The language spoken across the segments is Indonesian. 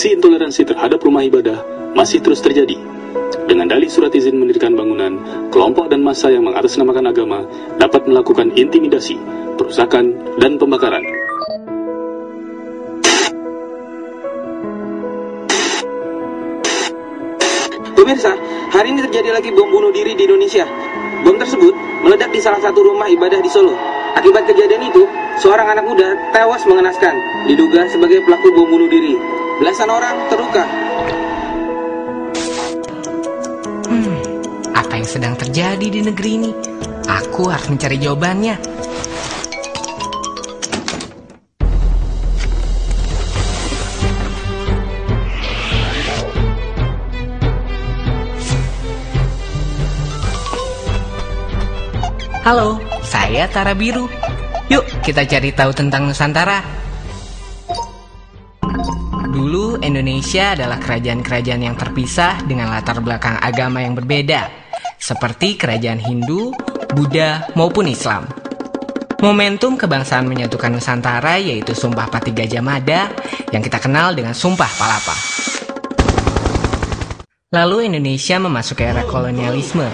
Aksi intoleransi terhadap rumah ibadah masih terus terjadi. Dengan dalih surat izin mendirikan bangunan, kelompok dan massa yang mengatasnamakan agama dapat melakukan intimidasi, perusakan, dan pembakaran. Pemirsa, hari ini terjadi lagi bom bunuh diri di Indonesia. Bom tersebut meledak di salah satu rumah ibadah di Solo. Akibat kejadian itu, seorang anak muda tewas mengenaskan, diduga sebagai pelaku bom bunuh diri. Belasan orang terluka. Apa yang sedang terjadi di negeri ini? Aku harus mencari jawabannya. Halo, saya Tara Biru. Yuk kita cari tahu tentang Nusantara. Dulu Indonesia adalah kerajaan-kerajaan yang terpisah dengan latar belakang agama yang berbeda, seperti kerajaan Hindu, Buddha, maupun Islam. Momentum kebangsaan menyatukan Nusantara yaitu Sumpah Pati Gajah Mada yang kita kenal dengan Sumpah Palapa. Lalu Indonesia memasuki era kolonialisme,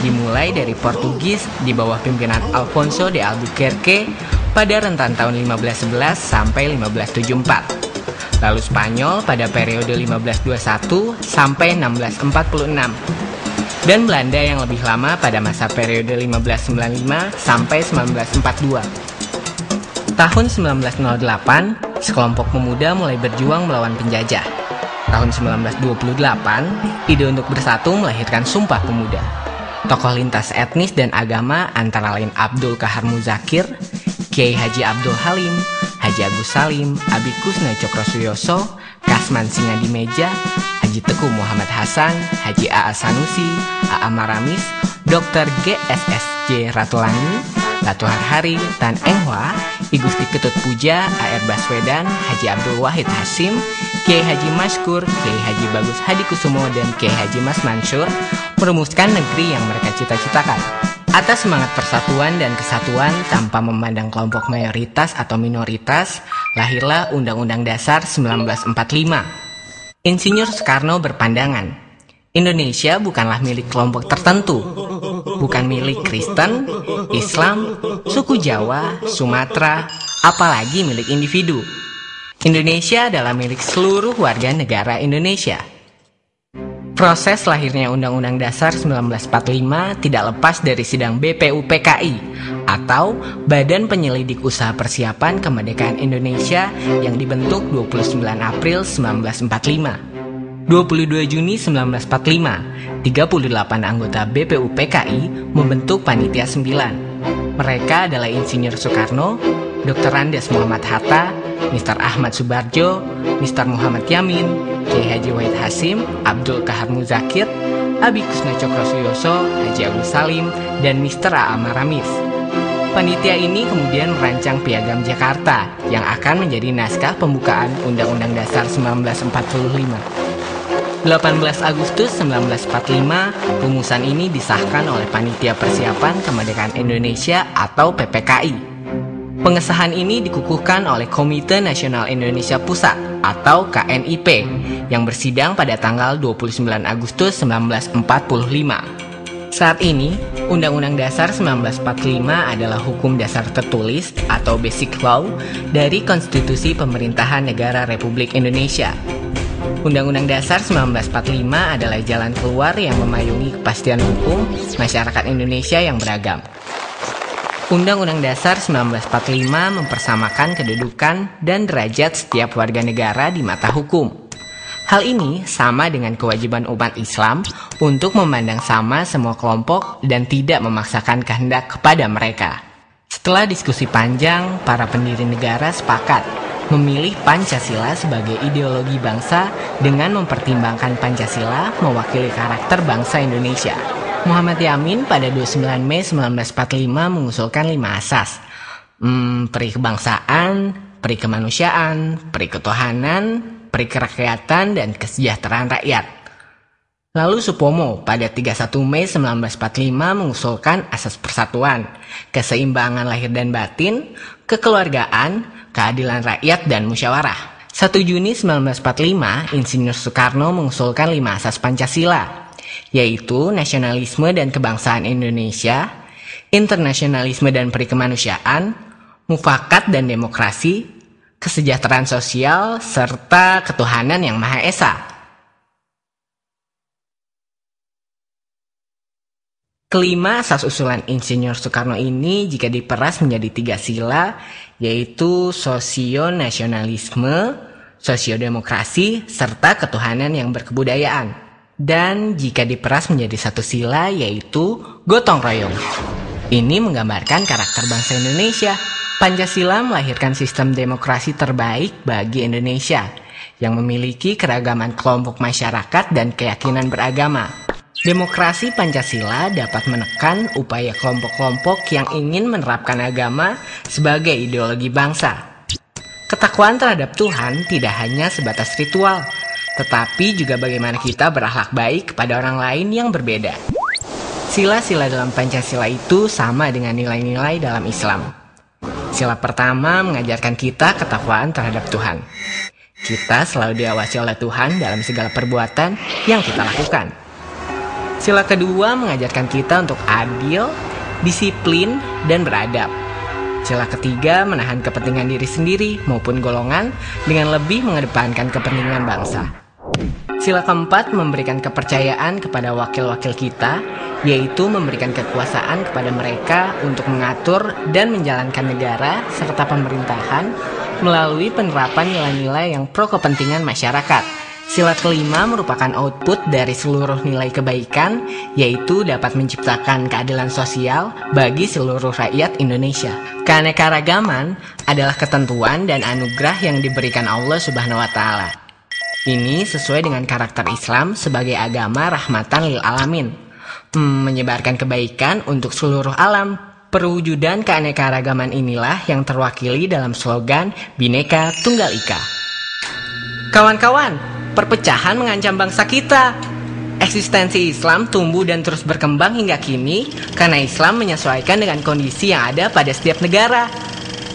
dimulai dari Portugis di bawah pimpinan Alfonso de Albuquerque pada rentan tahun 1511 sampai 1574. Lalu Spanyol pada periode 1521 sampai 1646. Dan Belanda yang lebih lama pada masa periode 1595 sampai 1942. Tahun 1908, sekelompok pemuda mulai berjuang melawan penjajah. Tahun 1928, ide untuk bersatu melahirkan Sumpah Pemuda. Tokoh lintas etnis dan agama antara lain Abdul Kahar Muzakir, Kiai Haji Abdul Halim, Haji Agus Salim, Abikus Cokrosuyoso, Kasman Singadimeja, Haji Teguh Muhammad Hasan, Haji A.A. Sanusi, A.A. Maramis, Dr. G.S.S.J. Ratulangi, Latuhar Hari, Tan Eng Hwa, I Gusti Ketut Puja, A.R. Baswedan, Haji Abdul Wahid Hasim, Kiai Haji Maskur, Kiai Haji Bagus Hadikusumo, dan Kiai Haji Mas Mansur merumuskan negeri yang mereka cita-citakan. Atas semangat persatuan dan kesatuan tanpa memandang kelompok mayoritas atau minoritas, lahirlah Undang-Undang Dasar 1945. Insinyur Soekarno berpandangan, Indonesia bukanlah milik kelompok tertentu, bukan milik Kristen, Islam, suku Jawa, Sumatera, apalagi milik individu. Indonesia adalah milik seluruh warga negara Indonesia. Proses lahirnya Undang-Undang Dasar 1945 tidak lepas dari sidang BPUPKI atau Badan Penyelidik Usaha Persiapan Kemerdekaan Indonesia yang dibentuk 29 April 1945. 22 Juni 1945, 38 anggota BPUPKI membentuk Panitia 9. Mereka adalah Insinyur Soekarno, Dr. Andes Muhammad Hatta, Mr. Ahmad Subarjo, Mr. Muhammad Yamin, Kiai Haji Wahid Hasim, Abdul Kahar Muzakir, Abikus Cokrosuyoso, Haji Agus Salim, dan Mr. A.A. Maramis. Panitia ini kemudian merancang Piagam Jakarta yang akan menjadi naskah pembukaan Undang-Undang Dasar 1945. 18 Agustus 1945, rumusan ini disahkan oleh Panitia Persiapan Kemerdekaan Indonesia atau PPKI. Pengesahan ini dikukuhkan oleh Komite Nasional Indonesia Pusat atau KNIP yang bersidang pada tanggal 29 Agustus 1945. Saat ini, Undang-Undang Dasar 1945 adalah hukum dasar tertulis atau Basic Law dari Konstitusi Pemerintahan Negara Republik Indonesia. Undang-Undang Dasar 1945 adalah jalan keluar yang memayungi kepastian hukum masyarakat Indonesia yang beragam. Undang-Undang Dasar 1945 mempersamakan kedudukan dan derajat setiap warga negara di mata hukum. Hal ini sama dengan kewajiban umat Islam untuk memandang sama semua kelompok dan tidak memaksakan kehendak kepada mereka. Setelah diskusi panjang, para pendiri negara sepakat memilih Pancasila sebagai ideologi bangsa dengan mempertimbangkan Pancasila mewakili karakter bangsa Indonesia. Muhammad Yamin pada 29 Mei 1945 mengusulkan 5 asas. Peri kebangsaan, peri kemanusiaan, peri ketuhanan, peri kerakyatan, dan kesejahteraan rakyat. Lalu Supomo pada 31 Mei 1945 mengusulkan asas persatuan, keseimbangan lahir dan batin, kekeluargaan, keadilan rakyat, dan musyawarah. 1 Juni 1945, Insinyur Soekarno mengusulkan 5 asas Pancasila, yaitu nasionalisme dan kebangsaan Indonesia, internasionalisme dan perikemanusiaan, mufakat dan demokrasi, kesejahteraan sosial, serta ketuhanan yang Maha Esa. Kelima asas usulan Insinyur Soekarno ini jika diperas menjadi 3 sila, yaitu sosionasionalisme, sosiodemokrasi, serta ketuhanan yang berkebudayaan. Dan jika diperas menjadi 1 sila, yaitu gotong royong. Ini menggambarkan karakter bangsa Indonesia. Pancasila melahirkan sistem demokrasi terbaik bagi Indonesia, yang memiliki keragaman kelompok masyarakat dan keyakinan beragama. Demokrasi Pancasila dapat menekan upaya kelompok-kelompok yang ingin menerapkan agama sebagai ideologi bangsa. Ketakwaan terhadap Tuhan tidak hanya sebatas ritual, tetapi juga bagaimana kita berakhlak baik kepada orang lain yang berbeda. Sila-sila dalam Pancasila itu sama dengan nilai-nilai dalam Islam. Sila pertama mengajarkan kita ketakwaan terhadap Tuhan. Kita selalu diawasi oleh Tuhan dalam segala perbuatan yang kita lakukan. Sila kedua mengajarkan kita untuk adil, disiplin, dan beradab. Sila ketiga menahan kepentingan diri sendiri maupun golongan dengan lebih mengedepankan kepentingan bangsa. Sila keempat memberikan kepercayaan kepada wakil-wakil kita, yaitu memberikan kekuasaan kepada mereka untuk mengatur dan menjalankan negara serta pemerintahan melalui penerapan nilai-nilai yang pro kepentingan masyarakat. Sila kelima merupakan output dari seluruh nilai kebaikan, yaitu dapat menciptakan keadilan sosial bagi seluruh rakyat Indonesia. Keanekaragaman adalah ketentuan dan anugerah yang diberikan Allah Subhanahu wa Ta'ala. Ini sesuai dengan karakter Islam sebagai agama rahmatan lil alamin, menyebarkan kebaikan untuk seluruh alam. Perwujudan keanekaragaman inilah yang terwakili dalam slogan Bhinneka Tunggal Ika. Kawan-kawan, perpecahan mengancam bangsa kita. Eksistensi Islam tumbuh dan terus berkembang hingga kini karena Islam menyesuaikan dengan kondisi yang ada pada setiap negara.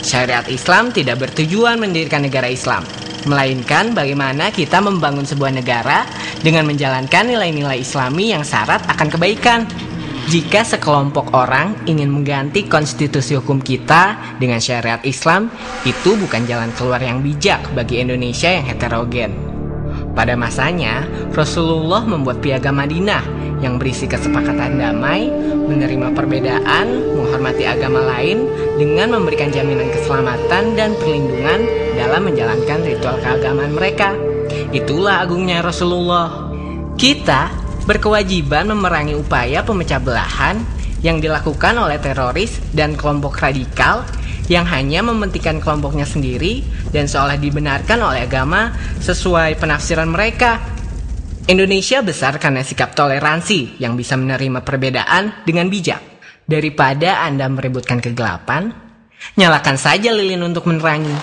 Syariat Islam tidak bertujuan mendirikan negara Islam, melainkan bagaimana kita membangun sebuah negara dengan menjalankan nilai-nilai Islami yang syarat akan kebaikan. Jika sekelompok orang ingin mengganti konstitusi hukum kita dengan syariat Islam, itu bukan jalan keluar yang bijak bagi Indonesia yang heterogen. Pada masanya, Rasulullah membuat piagam Madinah yang berisi kesepakatan damai, menerima perbedaan, menghormati agama lain, dengan memberikan jaminan keselamatan dan perlindungan dalam menjalankan ritual keagamaan mereka. Itulah agungnya Rasulullah. Kita berkewajiban memerangi upaya pemecah belahan yang dilakukan oleh teroris dan kelompok radikal yang hanya mementingkan kelompoknya sendiri dan seolah dibenarkan oleh agama sesuai penafsiran mereka. Indonesia besar karena sikap toleransi yang bisa menerima perbedaan dengan bijak. Daripada Anda merebutkan kegelapan, nyalakan saja lilin untuk menerangi.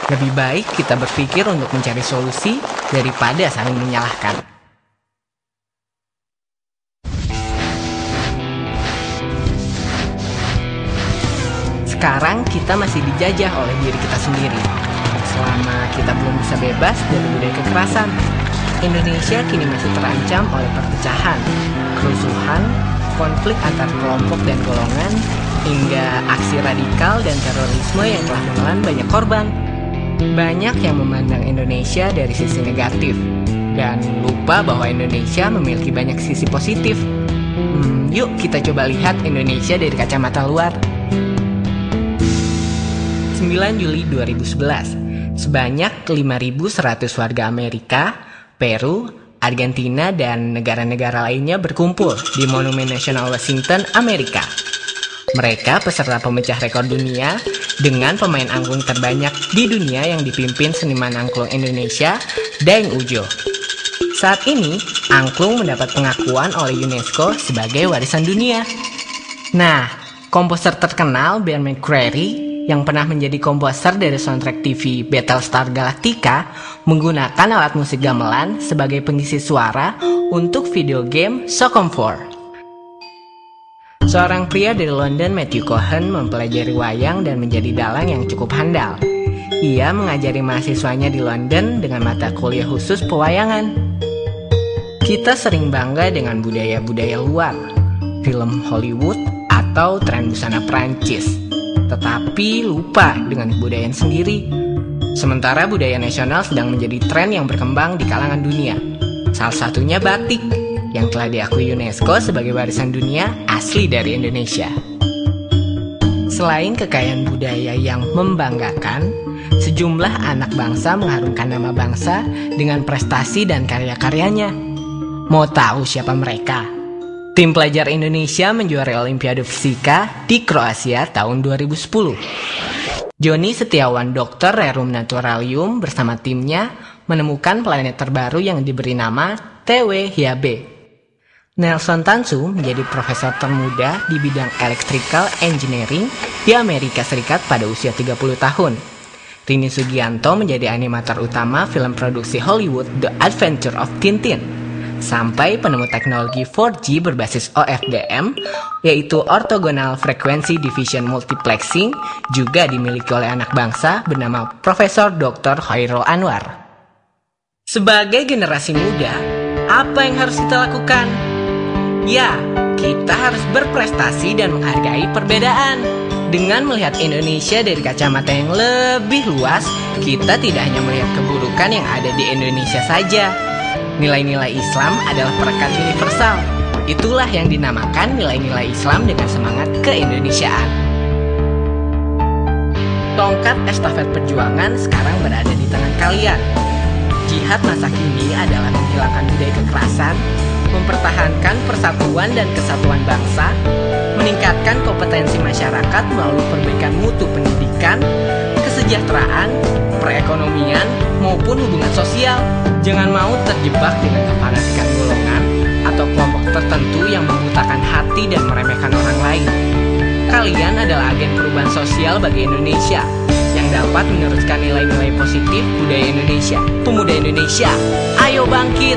Lebih baik kita berpikir untuk mencari solusi daripada saling menyalahkan. Sekarang kita masih dijajah oleh diri kita sendiri. Selama kita belum bisa bebas dari budaya kekerasan, Indonesia kini masih terancam oleh perpecahan, kerusuhan, konflik antar kelompok dan golongan, hingga aksi radikal dan terorisme yang telah menelan banyak korban. Banyak yang memandang Indonesia dari sisi negatif dan lupa bahwa Indonesia memiliki banyak sisi positif. Yuk kita coba lihat Indonesia dari kacamata luar. 9 Juli 2011, sebanyak 5.100 warga Amerika, Peru, Argentina, dan negara-negara lainnya berkumpul di Monumen Nasional Washington, Amerika. Mereka peserta pemecah rekor dunia dengan pemain angklung terbanyak di dunia yang dipimpin seniman angklung Indonesia, Daeng Ujjo. Saat ini, angklung mendapat pengakuan oleh UNESCO sebagai warisan dunia. Nah, komposer terkenal Ben McCreary yang pernah menjadi komposer dari soundtrack TV Battlestar Galactica menggunakan alat musik gamelan sebagai pengisi suara untuk video game Socom 4. Seorang pria dari London, Matthew Cohen, mempelajari wayang dan menjadi dalang yang cukup handal. Ia mengajari mahasiswanya di London dengan mata kuliah khusus pewayangan. Kita sering bangga dengan budaya-budaya luar, film Hollywood atau tren busana Prancis, tetapi lupa dengan kebudayaan sendiri. Sementara budaya nasional sedang menjadi tren yang berkembang di kalangan dunia. Salah satunya batik, yang telah diakui UNESCO sebagai warisan dunia asli dari Indonesia. Selain kekayaan budaya yang membanggakan, sejumlah anak bangsa mengharumkan nama bangsa dengan prestasi dan karya-karyanya. Mau tahu siapa mereka? Tim pelajar Indonesia menjuarai Olimpiade Fisika di Kroasia tahun 2010. Joni Setiawan, dokter Rerum Naturalium bersama timnya menemukan planet terbaru yang diberi nama TW-Hiabe. Nelson Tansu menjadi profesor termuda di bidang electrical engineering di Amerika Serikat pada usia 30 tahun. Rini Sugianto menjadi animator utama film produksi Hollywood The Adventure of Tintin. Sampai penemu teknologi 4G berbasis OFDM, yaitu Orthogonal Frequency Division Multiplexing, juga dimiliki oleh anak bangsa bernama Profesor Dr. Khairul Anwar. Sebagai generasi muda, apa yang harus kita lakukan? Ya, kita harus berprestasi dan menghargai perbedaan. Dengan melihat Indonesia dari kacamata yang lebih luas, kita tidak hanya melihat keburukan yang ada di Indonesia saja. Nilai-nilai Islam adalah perekat universal. Itulah yang dinamakan nilai-nilai Islam dengan semangat keindonesiaan. Tongkat estafet perjuangan sekarang berada di tangan kalian. Jihad masa kini adalah menghilangkan budaya kekerasan, mempertahankan persatuan dan kesatuan bangsa, meningkatkan kompetensi masyarakat melalui perbaikan mutu pendidikan, kesejahteraan, perekonomian, maupun hubungan sosial. Jangan mau terjebak dengan kefanatikan golongan atau kelompok tertentu yang membutakan hati dan meremehkan orang lain. Kalian adalah agen perubahan sosial bagi Indonesia yang dapat meneruskan nilai-nilai positif budaya Indonesia. Pemuda Indonesia, ayo bangkit!